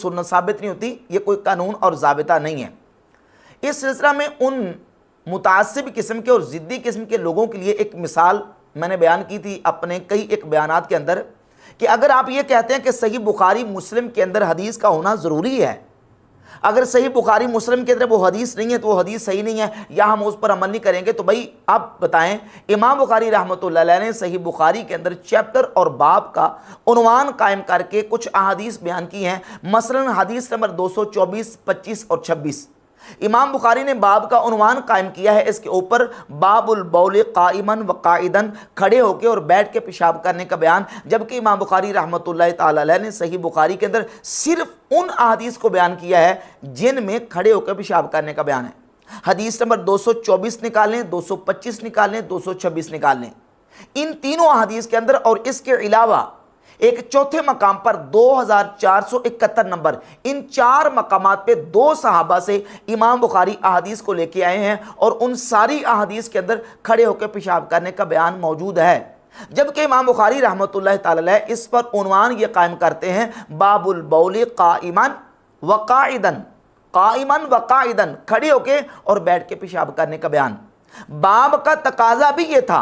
सुन्नत साबित नहीं होती, ये कोई कानून और ज़ाबिता नहीं है। इस सिलसिला में उन मुतासिब किस्म के और ज़िद्दी किस्म के लोगों के लिए एक मिसाल मैंने बयान की थी अपने कई एक बयानात के अंदर, कि अगर आप ये कहते हैं कि सही बुखारी मुस्लिम के अंदर हदीस का होना ज़रूरी है, अगर सही बुखारी मुस्लिम के अंदर वो हदीस नहीं है तो वो हदीस सही नहीं है या हम उस पर अमल नहीं करेंगे, तो भाई आप बताएं, इमाम बुखारी रहमतुल्लाह अलैह ने सही बुखारी के अंदर चैप्टर और बाब का उन्वान कायम करके कुछ अहादीस बयान की हैं। मसलन हदीस नंबर 224, 25 और 26 इमाम बुखारी ने बाब का उन्वान कायम किया है, इसके ऊपर बाबुल बौल काइमन व काइदन, खड़े होकर और बैठ के पेशाब करने का बयान। जबकि इमाम बुखारी रहमतुल्लाह ताला अलैह ने सही बुखारी के अंदर सिर्फ उन अहादीस को बयान किया है जिनमें खड़े होकर पेशाब करने का बयान है। हदीस नंबर 224 निकाल लें, 225 निकाल लें, 226 निकाल लें, इन तीनों अहादीस के अंदर और इसके अलावा एक चौथे मकाम पर 2471 नंबर, इन 4 मकामात पे 2 सहाबा से इमाम बुखारी अहादीस को लेके आए हैं और उन सारी अहादीस के अंदर खड़े होकर पेशाब करने का बयान मौजूद है। जबकि इमाम बुखारी रहमतुल्लाह ताला अलैह इस पर उन्वान ये कायम करते हैं, बाबुल बौल काइमन व काइदन, काइमन व काइदन, खड़े होकर और बैठ के पेशाब करने का बयान। बाब का तकाजा भी ये था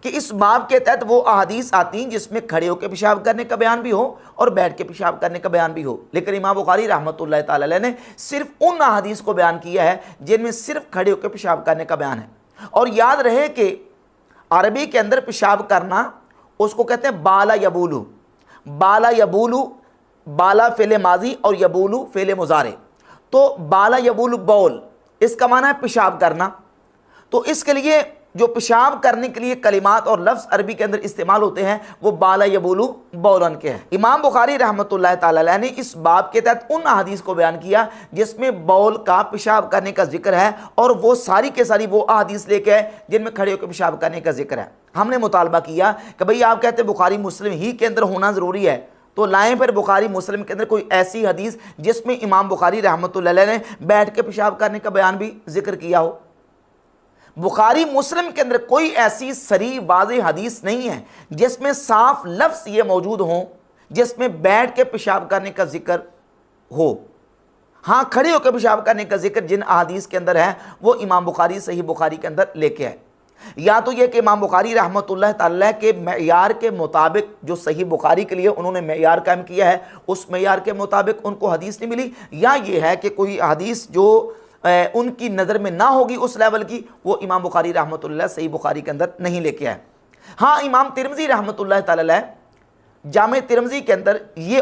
कि इस बाब के तहत वो अहादीस आती जिसमें खड़े होकर पेशाब करने का बयान भी हो और बैठ के पेशाब करने का बयान भी हो, लेकिन इमाम बुखारी रहमतुल्लाह ताला अलैह ने सिर्फ उन अहादीस को बयान किया है जिनमें सिर्फ खड़े होकर पेशाब करने का बयान है। और याद रहे कि अरबी के अंदर पेशाब करना उसको कहते हैं बाला यबूलू। बाला यबूलू, बाला फेले माजी और यबूलू फेले मुजारे। तो बाला यबूलू बौल, इसका माना है पेशाब करना। तो इसके लिए जो पेशाब करने के लिए कलिमात और लफ्ज़ अरबी के अंदर इस्तेमाल होते हैं वो बाला यबूलू बौलन के हैं। इमाम बुखारी रहमतुल्लाह ताला अलैह ने इस बाब के तहत उन अहादीस को बयान किया जिसमें बौल का पेशाब करने का जिक्र है, और वो सारी के सारी वो अहादीस लेके आए जिनमें खड़े होकर पेशाब करने का जिक्र है। हमने मुतालबा किया कि भाई आप कहते हैं बुखारी मुस्लिम ही के अंदर होना ज़रूरी है, तो लाएं फिर बुखारी मुस्लिम के अंदर कोई ऐसी हदीस जिसमें इमाम बुखारी रहमतुल्लाह अलैह ने बैठ के पेशाब करने का बयान भी जिक्र किया हो। बुखारी मुस्लिम के अंदर कोई ऐसी सरी वाज़ेह हदीस नहीं है जिसमें साफ लफ्ज़ ये मौजूद हों जिसमें बैठ के पेशाब करने का जिक्र हो। हाँ, खड़े होकर पेशाब करने का जिक्र जिन अहादीस के अंदर है वो इमाम बुखारी सही बुखारी के अंदर लेके आए। या तो ये कि इमाम बुखारी रहमतुल्लाह ताला के मेयार के मुताबिक जो सही बुखारी के लिए उन्होंने मेयार कायम किया है उस मेयार के मुताबिक उनको हदीस नहीं मिली, या ये है कि कोई हदीस जो उनकी नज़र में ना होगी उस लेवल की, वो इमाम बुखारी रहमतुल्लाह सही बुखारी के अंदर नहीं लेके आए। हाँ, इमाम तिरमिज़ी रहमतुल्लाह ताला अलैह जामे तिरमिज़ी के अंदर ये